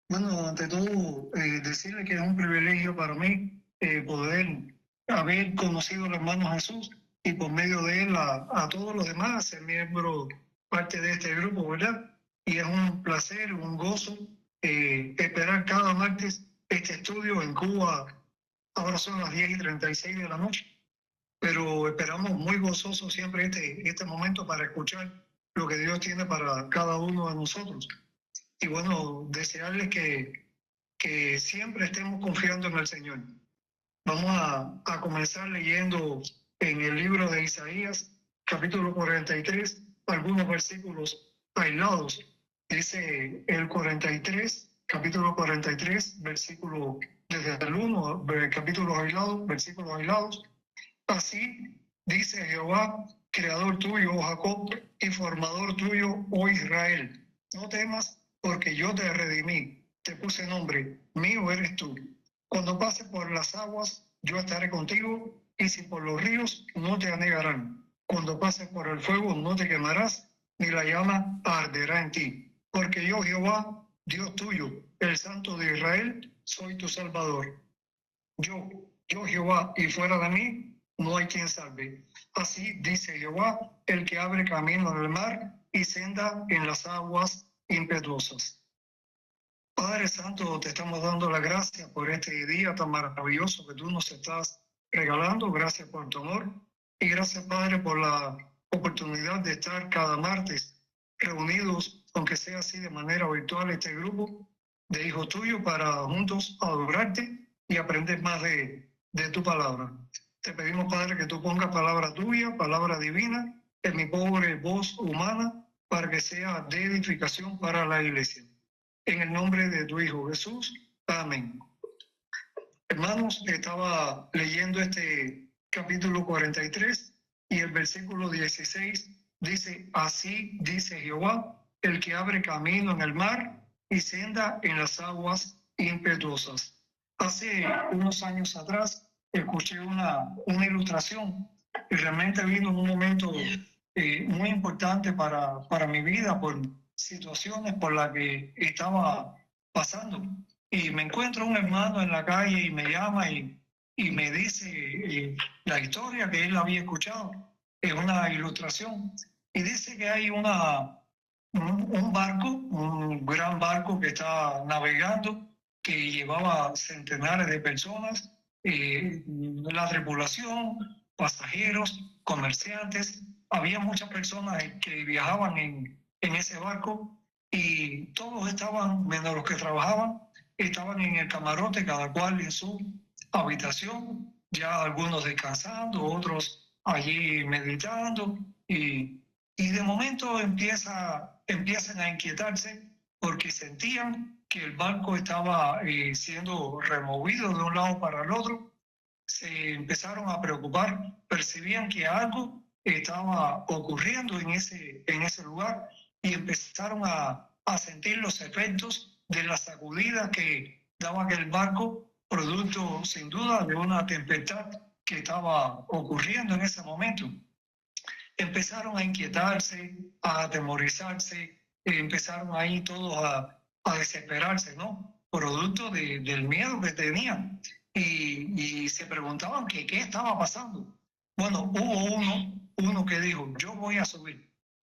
Bueno, ante todo, decirle que es un privilegio para mí poder haber conocido al hermano Jesús y por medio de él a todos los demás ser miembro, parte de este grupo, ¿verdad? Y es un placer, un gozo esperar cada martes este estudio en Cuba. Ahora son las 10:36 de la noche, pero esperamos muy gozosos siempre este momento para escuchar lo que Dios tiene para cada uno de nosotros. Y bueno, desearles que siempre estemos confiando en el Señor. Vamos a comenzar leyendo en el libro de Isaías, capítulo 43, algunos versículos aislados. Dice el 43, capítulo 43, versículo desde el 1, capítulos aislados, versículos aislados. Así dice Jehová, creador tuyo, oh Jacob, y formador tuyo, oh Israel. No temas, porque yo te redimí, te puse nombre, mío eres tú. Cuando pases por las aguas, yo estaré contigo, y si por los ríos, no te anegarán. Cuando pases por el fuego, no te quemarás, ni la llama arderá en ti. Porque yo, Jehová, Dios tuyo, el Santo de Israel, soy tu Salvador. Yo, yo Jehová, y fuera de mí no hay quien salve. Así dice Jehová, el que abre camino en el mar y senda en las aguas impetuosas. Padre Santo, te estamos dando las gracias por este día tan maravilloso que tú nos estás regalando. Gracias por tu amor y gracias, Padre, por la oportunidad de estar cada martes reunidos, aunque sea así de manera virtual, este grupo de hijos tuyos para juntos adorarte y aprender más de tu palabra. Te pedimos, Padre, que tú pongas palabra tuya, palabra divina, en mi pobre voz humana, para que sea de edificación para la iglesia. En el nombre de tu Hijo Jesús. Amén. Hermanos, estaba leyendo este capítulo 43 y el versículo 16 dice, así dice Jehová, el que abre camino en el mar y senda en las aguas impetuosas. Hace unos años atrás escuché una ilustración y realmente vino en un momento muy importante para mi vida por situaciones por las que estaba pasando. Y me encuentro un hermano en la calle y me llama y me dice la historia que él había escuchado. Es una ilustración. Y dice que hay un barco, un gran barco que está navegando, que llevaba centenares de personas, la tripulación, pasajeros, comerciantes. Había muchas personas que viajaban en ese barco y todos estaban, menos los que trabajaban, estaban en el camarote, cada cual en su habitación, ya algunos descansando, otros allí meditando, y de momento empiezan a inquietarse porque sentían que el barco estaba siendo removido de un lado para el otro. Se empezaron a preocupar, percibían que algo estaba ocurriendo en ese lugar y empezaron a sentir los efectos de la sacudida que daba aquel barco, producto sin duda de una tempestad que estaba ocurriendo en ese momento. Empezaron a inquietarse, a atemorizarse, empezaron ahí todos a desesperarse, ¿no? Producto del miedo que tenían. Y se preguntaban que qué estaba pasando. Bueno, hubo uno que dijo, yo voy a subir.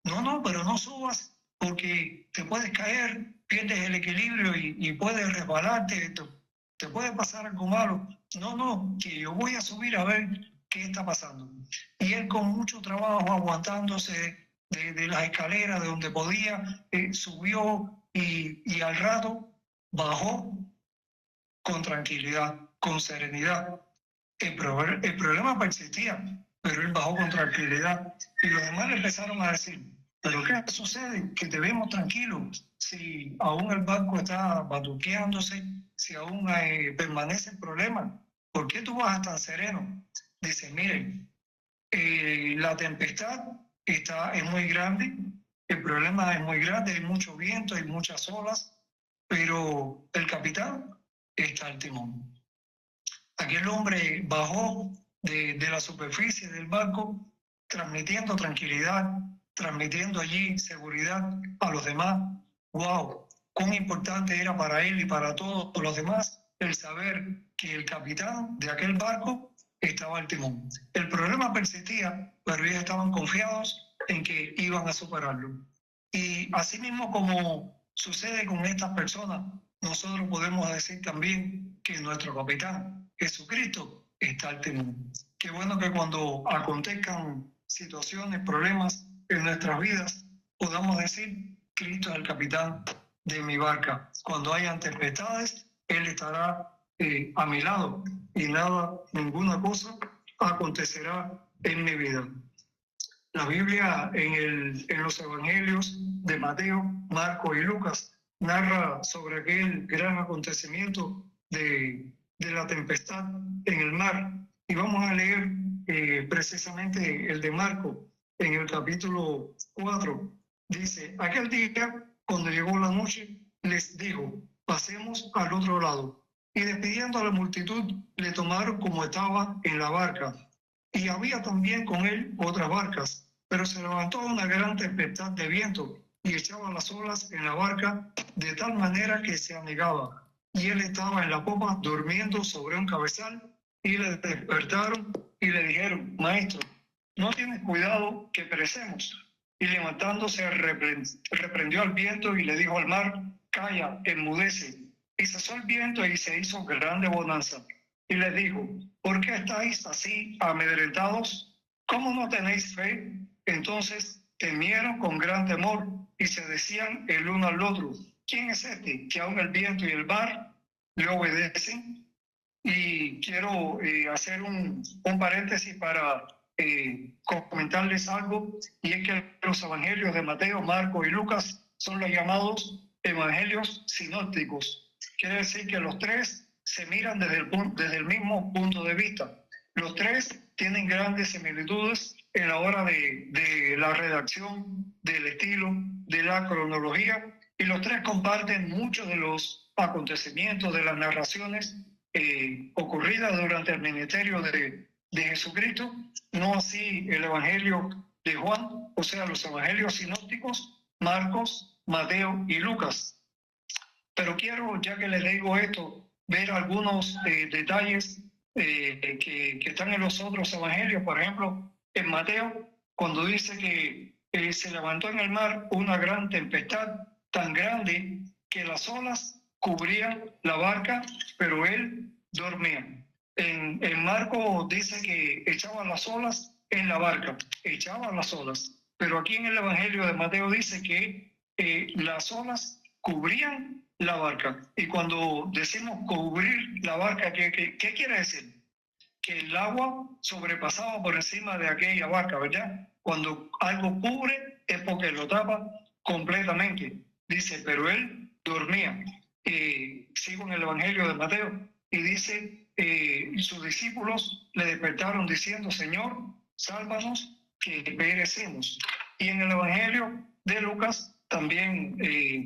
No, no, pero no subas porque te puedes caer, pierdes el equilibrio y puedes resbalarte, te puede pasar algo malo. No, no, que yo voy a subir a ver qué está pasando. Y él con mucho trabajo, aguantándose de las escaleras, de donde podía, subió y al rato bajó con tranquilidad, con serenidad. El problema persistía, pero él bajó con tranquilidad. Y los demás le empezaron a decir, ¿pero qué sucede? Que te vemos tranquilos. Si aún el barco está batuqueándose, si aún permanece el problema, ¿por qué tú vas tan sereno? Dice, miren, la tempestad es muy grande, el problema es muy grande, hay mucho viento, hay muchas olas, pero el capitán está al timón. Aquel hombre bajó de la superficie del barco, transmitiendo tranquilidad, transmitiendo allí seguridad a los demás. ¡Wow! cuán importante era para él y para todos los demás el saber que el capitán de aquel barco estaba al timón. El problema persistía, pero ellos estaban confiados en que iban a superarlo. Y así mismo como sucede con estas personas, nosotros podemos decir también que nuestro capitán, Jesucristo, está al timón. Qué bueno que cuando acontezcan situaciones, problemas en nuestras vidas, podamos decir, Cristo es el capitán de mi barca. Cuando hayan tempestades, Él estará a mi lado y nada, ninguna cosa acontecerá en mi vida. La Biblia en los evangelios de Mateo, Marcos y Lucas narra sobre aquel gran acontecimiento de la tempestad en el mar. Y vamos a leer precisamente el de Marcos en el capítulo 4. Dice, aquel día, cuando llegó la noche, les dijo, pasemos al otro lado. Y despidiendo a la multitud, le tomaron como estaba en la barca. Y había también con él otras barcas. Pero se levantó una gran tempestad de viento y echaba las olas en la barca de tal manera que se anegaba. Y él estaba en la popa durmiendo sobre un cabezal y le despertaron y le dijeron, maestro, ¿no tienes cuidado que perecemos? Y levantándose reprendió al viento y le dijo al mar, calla, enmudece. Y cesó el viento y se hizo grande bonanza. Y les dijo, ¿por qué estáis así amedrentados? ¿Cómo no tenéis fe? Entonces temieron con gran temor y se decían el uno al otro, ¿quién es este que aun el viento y el mar le obedecen? Y quiero hacer un paréntesis para comentarles algo, y es que los evangelios de Mateo, Marcos y Lucas son los llamados evangelios sinópticos. Quiere decir que los tres se miran desde el mismo punto de vista. Los tres tienen grandes similitudes en la hora de la redacción, del estilo, de la cronología, y los tres comparten muchos de los acontecimientos, de las narraciones ocurridas durante el ministerio de Jesucristo, no así el Evangelio de Juan, o sea, los evangelios sinópticos, Marcos, Mateo y Lucas. Pero quiero, ya que les digo esto, ver algunos detalles que están en los otros evangelios. Por ejemplo, en Mateo, cuando dice que se levantó en el mar una gran tempestad tan grande que las olas cubrían la barca, pero él dormía. En Marcos dice que echaban las olas en la barca, echaban las olas. Pero aquí en el evangelio de Mateo dice que las olas cubrían la barca. Y cuando decimos cubrir la barca, ¿qué quiere decir? Que el agua sobrepasaba por encima de aquella barca, ¿verdad? Cuando algo cubre es porque lo tapa completamente. Dice, pero él dormía. Sigo en el Evangelio de Mateo y dice, sus discípulos le despertaron diciendo, Señor, sálvanos que perecemos. Y en el Evangelio de Lucas también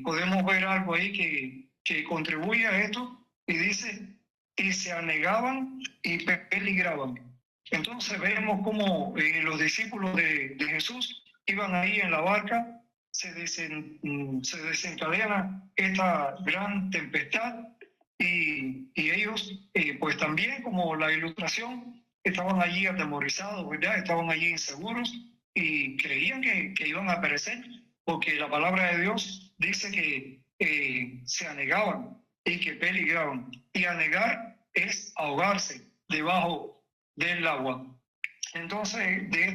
podemos ver algo ahí que contribuye a esto, y dice, y se anegaban y peligraban. Entonces vemos cómo los discípulos de Jesús iban ahí en la barca, se desencadena esta gran tempestad y ellos pues también, como la ilustración, estaban allí atemorizados, ¿verdad? Estaban allí inseguros y creían que iban a perecer, porque la palabra de Dios dice que se anegaban y que peligraban. Y anegar es ahogarse debajo del agua. Entonces, de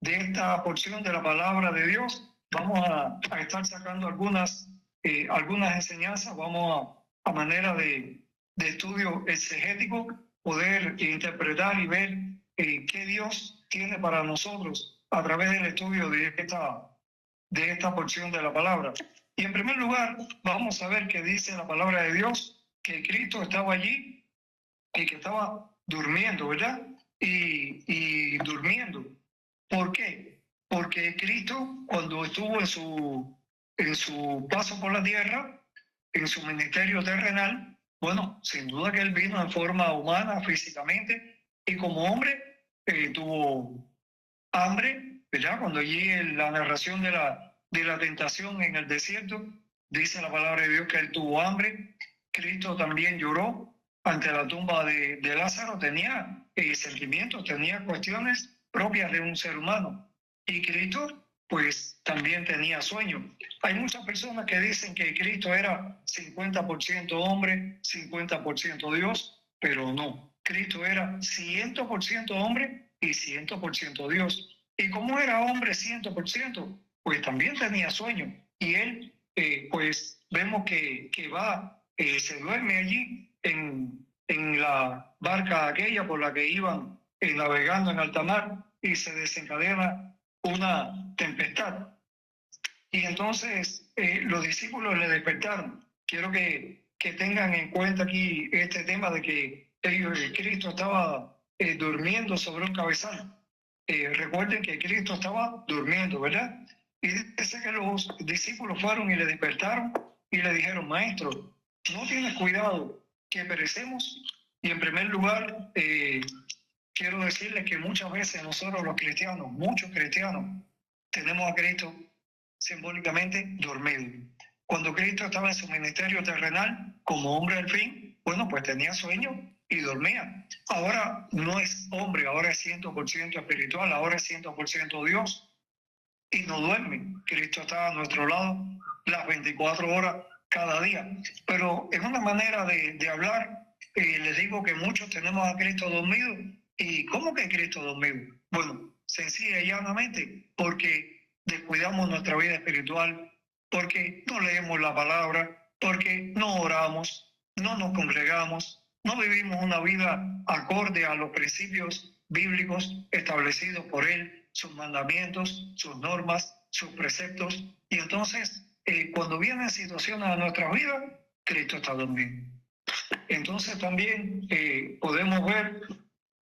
esta porción de la palabra de Dios, vamos a estar sacando algunas enseñanzas. Vamos a manera de estudio exegético, poder interpretar y ver qué Dios tiene para nosotros a través del estudio de esta porción de la palabra. Y en primer lugar, vamos a ver qué dice la palabra de Dios, que Cristo estaba allí y que estaba durmiendo, ¿verdad? Y durmiendo. ¿Por qué? Porque Cristo, cuando estuvo en su paso por la tierra, en su ministerio terrenal, bueno, sin duda que él vino en forma humana, físicamente, y como hombre tuvo hambre, ¿verdad? Cuando allí en la narración de la tentación en el desierto, Dice la palabra de Dios que él tuvo hambre. Cristo también lloró ante la tumba de Lázaro. Tenía sentimientos, tenía cuestiones propias de un ser humano. Y Cristo, pues, también tenía sueño. Hay muchas personas que dicen que Cristo era 50% hombre, 50% Dios, pero no. Cristo era 100% hombre y 100% Dios. Y como era hombre 100%, pues también tenía sueño. Y él, pues vemos que va, se duerme allí en la barca aquella por la que iban navegando en alta mar, y se desencadena una tempestad. Y entonces los discípulos le despertaron. Quiero que tengan en cuenta aquí este tema de que Cristo estaba durmiendo sobre un cabezal. Recuerden que Cristo estaba durmiendo, ¿verdad? Y dice que los discípulos fueron y le despertaron y le dijeron: Maestro, ¿no tienes cuidado que perecemos? Y en primer lugar, quiero decirles que muchas veces nosotros los cristianos, muchos cristianos, tenemos a Cristo simbólicamente dormido. Cuando Cristo estaba en su ministerio terrenal, como hombre al fin, bueno, pues tenía sueño y dormía. Ahora no es hombre, ahora es 100% espiritual, ahora es 100% Dios y no duerme. Cristo está a nuestro lado las 24 horas cada día. Pero es una manera de hablar. Les digo que muchos tenemos a Cristo dormido. ¿Y cómo que Cristo dormido? Bueno, sencilla y llanamente, porque descuidamos nuestra vida espiritual, porque no leemos la palabra, porque no oramos, no nos congregamos, no vivimos una vida acorde a los principios bíblicos establecidos por Él, sus mandamientos, sus normas, sus preceptos. Y entonces, cuando vienen situaciones a nuestra vida, Cristo está dormido. Entonces también podemos ver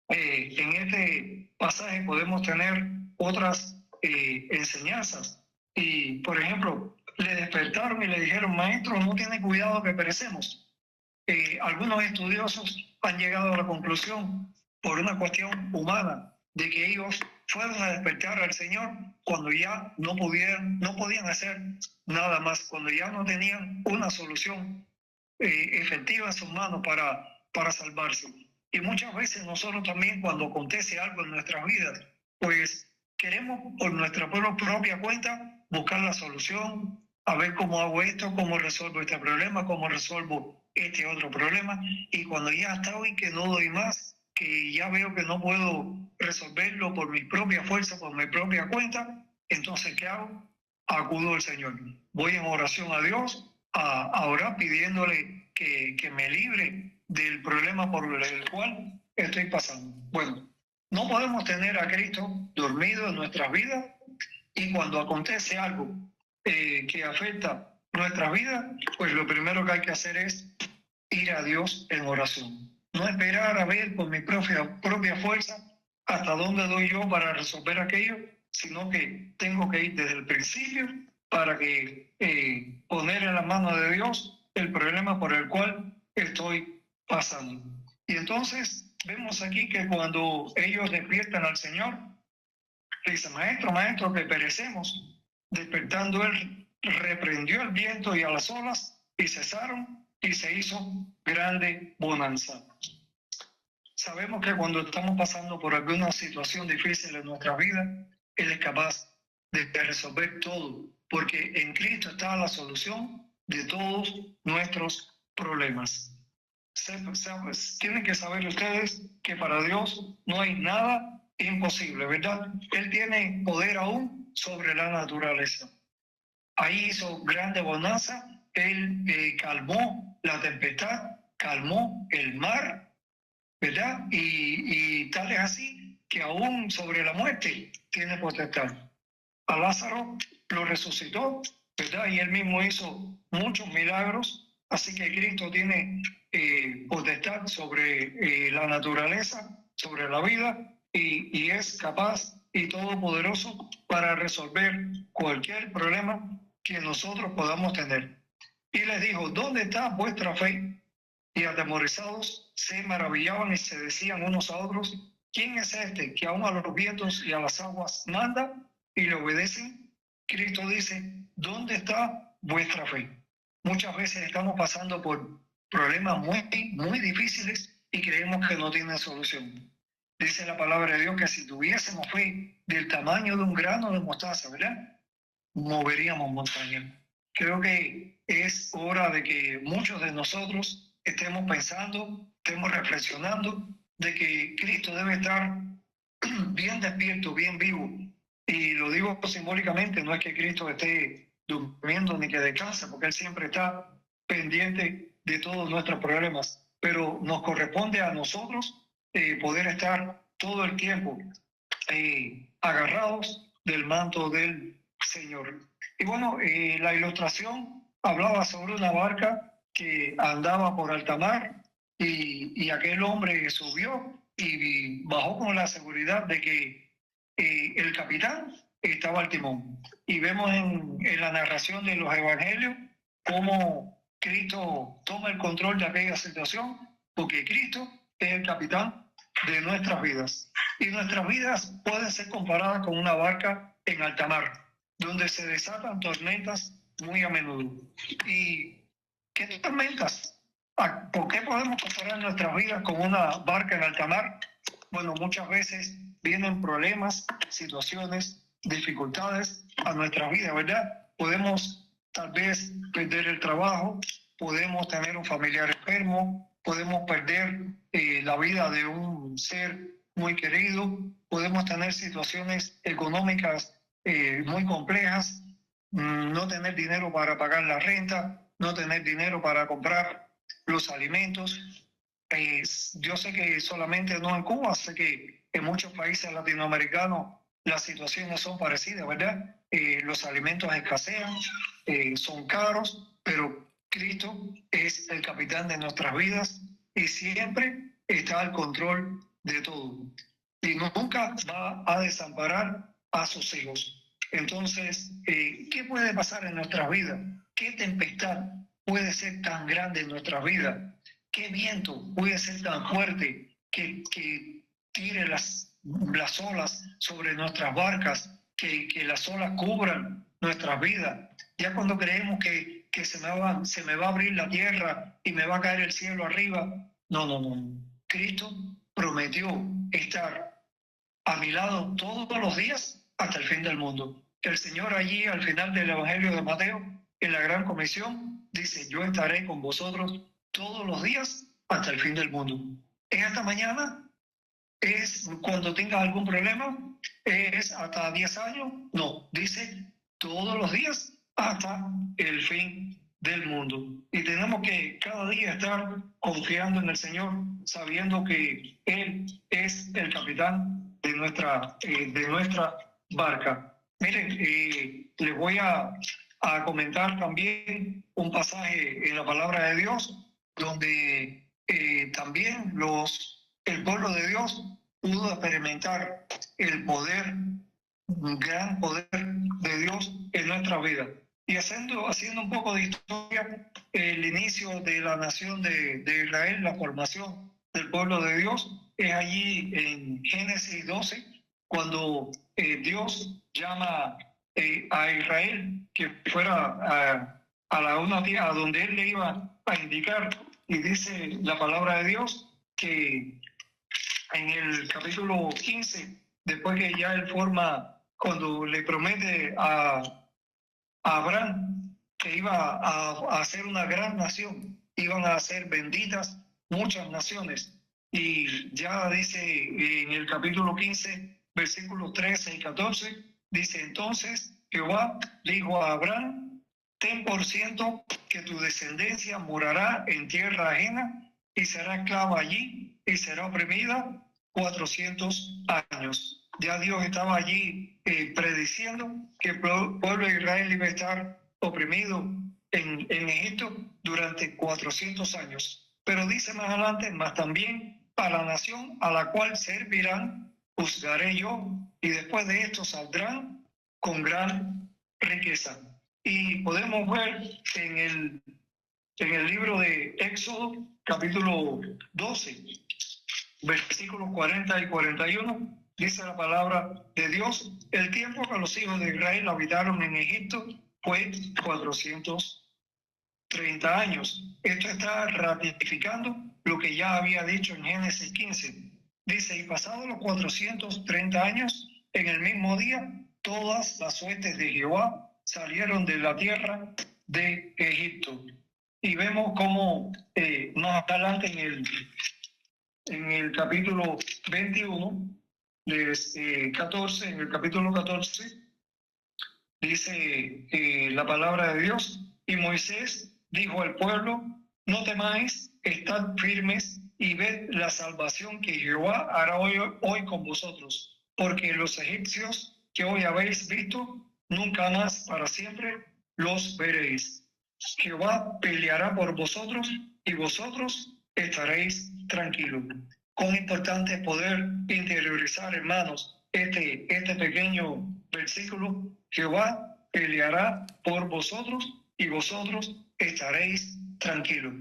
en este pasaje, podemos tener otras enseñanzas. Y, por ejemplo, le despertaron y le dijeron: Maestro, no tiene cuidado que perecemos. Algunos estudiosos han llegado a la conclusión, por una cuestión humana, de que ellos fueron a despertar al Señor cuando ya no podían hacer nada más, cuando ya no tenían una solución efectiva en sus manos para salvarse. Y muchas veces nosotros también, cuando acontece algo en nuestras vidas, pues queremos por nuestra propia cuenta buscar la solución, a ver cómo hago esto, cómo resuelvo este problema, cómo resuelvo este otro problema. Y cuando ya estoy que no doy más, que ya veo que no puedo resolverlo por mi propia fuerza, por mi propia cuenta, entonces ¿qué hago? Acudo al Señor. Voy en oración a Dios, a orar pidiéndole que me libre del problema por el cual estoy pasando. Bueno, no podemos tener a Cristo dormido en nuestras vidas, y cuando acontece algo que afecta nuestra vida, pues lo primero que hay que hacer es ir a Dios en oración. No esperar a ver por mi propia fuerza hasta dónde doy yo para resolver aquello, sino que tengo que ir desde el principio para que poner en las manos de Dios el problema por el cual estoy pasando. Y entonces vemos aquí que cuando ellos despiertan al Señor, le dice: Maestro, maestro, que perecemos. Despertando él, reprendió el viento y a las olas, y cesaron, y se hizo grande bonanza. Sabemos que cuando estamos pasando por alguna situación difícil en nuestra vida, Él es capaz de resolver todo, porque en Cristo está la solución de todos nuestros problemas. Tienen que saber ustedes que para Dios no hay nada imposible, ¿verdad? Él tiene poder aún sobre la naturaleza. Ahí hizo grande bonanza. Él calmó la tempestad, calmó el mar, ¿verdad? Y tal es así que aún sobre la muerte tiene potestad. A Lázaro lo resucitó, ¿verdad? Y él mismo hizo muchos milagros. Así que Cristo tiene potestad sobre la naturaleza, sobre la vida, y es capaz y todopoderoso para resolver cualquier problema que nosotros podamos tener. Y les dijo: ¿dónde está vuestra fe? Y atemorizados se maravillaban y se decían unos a otros: ¿quién es este que aún a los vientos y a las aguas manda y le obedecen? Cristo dice: ¿dónde está vuestra fe? muchas veces estamos pasando por problemas muy difíciles y creemos que no tienen solución. Dice la palabra de Dios que si tuviésemos fe del tamaño de un grano de mostaza, ¿verdad?, moveríamos montañas. Creo que es hora de que muchos de nosotros estemos pensando, estemos reflexionando de que Cristo debe estar bien despierto, bien vivo. Y lo digo simbólicamente, no es que Cristo esté durmiendo ni que descanse, porque Él siempre está pendiente de todos nuestros problemas, pero nos corresponde a nosotros poder estar todo el tiempo agarrados del manto del Señor. Y bueno, la ilustración hablaba sobre una barca que andaba por alta mar y aquel hombre subió y bajó con la seguridad de que el capitán estaba al timón. Y vemos en la narración de los evangelios cómo Cristo toma el control de aquella situación, porque Cristo es el capitán de nuestras vidas. Y nuestras vidas pueden ser comparadas con una barca en alta mar, donde se desatan tormentas muy a menudo. ¿Y qué tormentas? ¿Por qué podemos comparar nuestras vidas con una barca en alta mar? Bueno, muchas veces vienen problemas, situaciones, dificultades a nuestra vida, ¿verdad? Podemos tal vez perder el trabajo, podemos tener un familiar enfermo, podemos perder la vida de un ser muy querido, podemos tener situaciones económicas muy complejas, no tener dinero para pagar la renta, no tener dinero para comprar los alimentos. Yo sé que solamente no en Cuba, sé que en muchos países latinoamericanos las situaciones son parecidas, ¿verdad? Los alimentos escasean, son caros, pero Cristo es el capitán de nuestras vidas y siempre está al control de todo. Y nunca va a desamparar a sus hijos. Entonces, ¿qué puede pasar en nuestras vidas? ¿Qué tempestad puede ser tan grande en nuestras vidas? ¿Qué viento puede ser tan fuerte que tire las olas sobre nuestras barcas, que las olas cubran nuestras vidas? Ya cuando creemos que se me va a abrir la tierra y me va a caer el cielo arriba, no. Cristo prometió estar a mi lado todos los días hasta el fin del mundo. El Señor allí al final del Evangelio de Mateo, en la Gran Comisión, dice: yo estaré con vosotros todos los días hasta el fin del mundo. En esta mañana es cuando tengas algún problema, es hasta 10 años, no, dice todos los días hasta el fin del mundo. Y tenemos que cada día estar confiando en el Señor, sabiendo que Él es el capitán de nuestra barca. Miren, les voy a comentar también un pasaje en la palabra de Dios, donde también el pueblo de Dios pudo experimentar el poder, un gran poder de Dios en nuestra vida. Y haciendo un poco de historia, el inicio de la nación de Israel, la formación del pueblo de Dios, es allí en Génesis 12, cuando Dios llama a Israel que fuera una tierra donde Él le iba a indicar, y dice la palabra de Dios que en el capítulo 15, después que ya Él cuando le promete a Abraham que iba a ser una gran nación, iban a ser benditas muchas naciones. Y ya dice en el capítulo 15, versículos 13 y 14, dice: entonces Jehová dijo a Abraham: ten por ciento que tu descendencia morará en tierra ajena y será esclava allí y será oprimida 400 años. Ya Dios estaba allí prediciendo que el pueblo de Israel iba a estar oprimido en Egipto durante 400 años. Pero dice más adelante: mas también a la nación a la cual servirán juzgaré yo, y después de esto saldrán con gran riqueza. Y podemos ver en el libro de Éxodo, capítulo 12, versículos 40 y 41, dice la palabra de Dios: el tiempo que los hijos de Israel habitaron en Egipto fue 400 30 años. Esto está ratificando lo que ya había dicho en Génesis 15. Dice, y pasados los 430 años, en el mismo día, todas las huestes de Jehová salieron de la tierra de Egipto. Y vemos cómo más adelante en el capítulo 21, 14, en el capítulo 14, dice la palabra de Dios, y Moisés dijo al pueblo, no temáis, estad firmes y ved la salvación que Jehová hará hoy con vosotros, porque los egipcios que hoy habéis visto, nunca más para siempre los veréis. Jehová peleará por vosotros y vosotros estaréis tranquilos. Cuán importante es poder interiorizar, hermanos, este pequeño versículo. Jehová peleará por vosotros y vosotros estaréis tranquilos.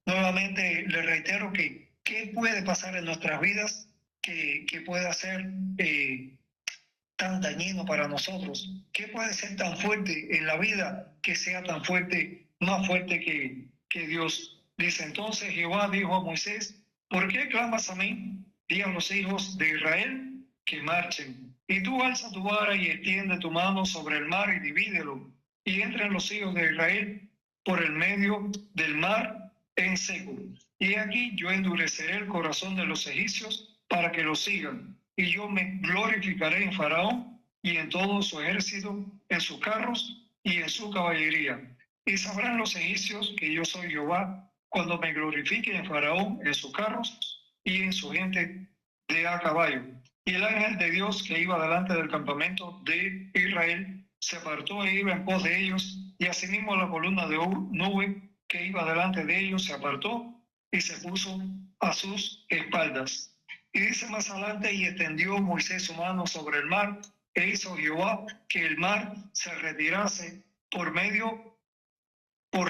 Nuevamente le reitero que ¿qué puede pasar en nuestras vidas que pueda ser tan dañino para nosotros? ¿Qué puede ser tan fuerte en la vida que sea tan fuerte, más fuerte que Dios? Dice entonces Jehová dijo a Moisés, ¿por qué clamas a mí? Di a los hijos de Israel que marchen. Y tú alza tu vara y extiende tu mano sobre el mar y divídelo. Y entren los hijos de Israel por el medio del mar en seco. Y aquí yo endureceré el corazón de los egipcios para que lo sigan. Y yo me glorificaré en Faraón y en todo su ejército, en sus carros y en su caballería. Y sabrán los egipcios que yo soy Jehová cuando me glorifique en Faraón, en sus carros y en su gente de a caballo. Y el ángel de Dios que iba delante del campamento de Israel se apartó e iba en pos de ellos, y asimismo la columna de nube que iba delante de ellos se apartó y se puso a sus espaldas. Y dice más adelante, y extendió Moisés su mano sobre el mar, e hizo Jehová que el mar se retirase por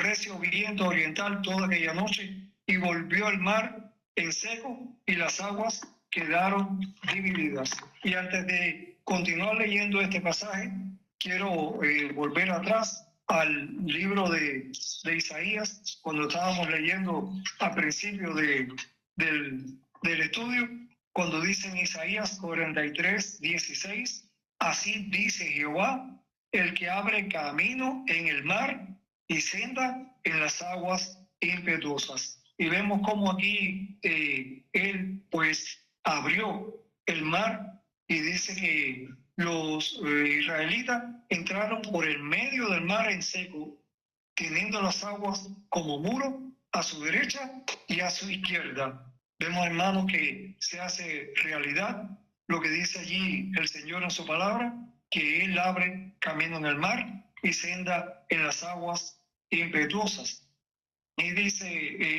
recio viento oriental toda aquella noche, y volvió el mar en seco, y las aguas quedaron divididas. Y antes de continuar leyendo este pasaje, quiero volver atrás al libro de Isaías, cuando estábamos leyendo al principio del estudio, cuando dice en Isaías 43, 16, así dice Jehová, el que abre camino en el mar y senda en las aguas impetuosas. Y vemos cómo aquí él pues abrió el mar, y dice que los israelitas entraron por el medio del mar en seco, teniendo las aguas como muro a su derecha y a su izquierda. Vemos, hermanos, que se hace realidad lo que dice allí el Señor en su palabra, que Él abre camino en el mar y senda en las aguas impetuosas. Y dice,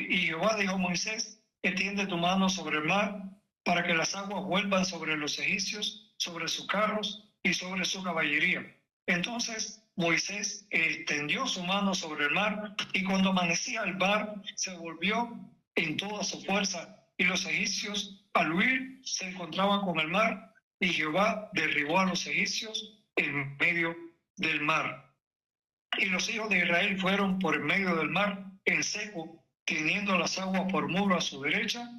y Jehová dijo a Moisés, extiende tu mano sobre el mar para que las aguas vuelvan sobre los egipcios, sobre sus carros y sobre su caballería. Entonces Moisés extendió su mano sobre el mar, y cuando amanecía el mar se volvió en toda su fuerza, y los egipcios al huir se encontraban con el mar, y Jehová derribó a los egipcios en medio del mar. Y los hijos de Israel fueron por el medio del mar en seco, teniendo las aguas por muro a su derecha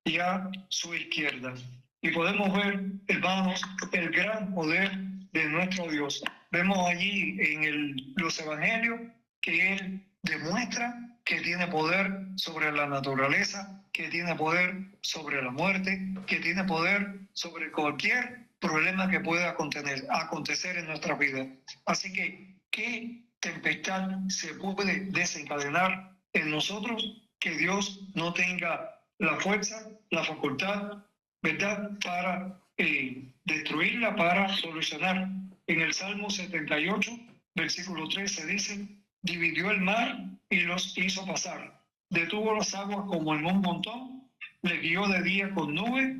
y a su izquierda. Y podemos ver, hermanos, el gran poder de nuestro Dios. Vemos allí en los evangelios que Él demuestra que tiene poder sobre la naturaleza, que tiene poder sobre la muerte, que tiene poder sobre cualquier problema que pueda acontecer en nuestra vida. Así que, ¿qué tempestad se puede desencadenar en nosotros que Dios no tenga la fuerza, la facultad, ¿verdad?, para destruirla, para solucionar? En el Salmo 78, versículo 13 dice, dividió el mar y los hizo pasar, detuvo las aguas como en un montón, le guió de día con nube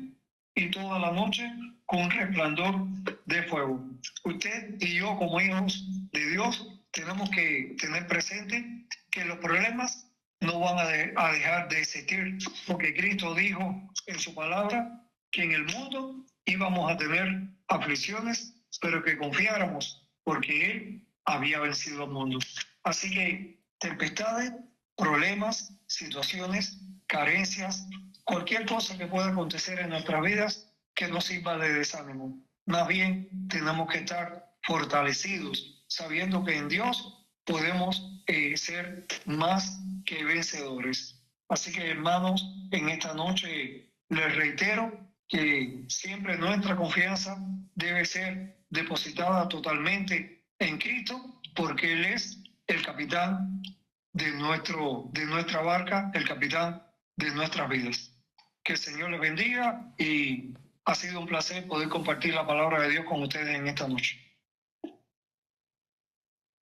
y toda la noche con resplandor de fuego. Usted y yo, como hijos de Dios, tenemos que tener presente que los problemas no van a dejar de existir, porque Cristo dijo en su palabra que en el mundo íbamos a tener aflicciones, pero que confiáramos, porque Él había vencido al mundo. Así que tempestades, problemas, situaciones, carencias, cualquier cosa que pueda acontecer en nuestras vidas que nos sirva de desánimo. Más bien tenemos que estar fortalecidos, sabiendo que en Dios podemos ser más que vencedores. Así que, hermanos, en esta noche les reitero que siempre nuestra confianza debe ser depositada totalmente en Cristo, porque Él es el capitán de nuestra barca, el capitán de nuestras vidas. Que el Señor les bendiga y ha sido un placer poder compartir la palabra de Dios con ustedes en esta noche.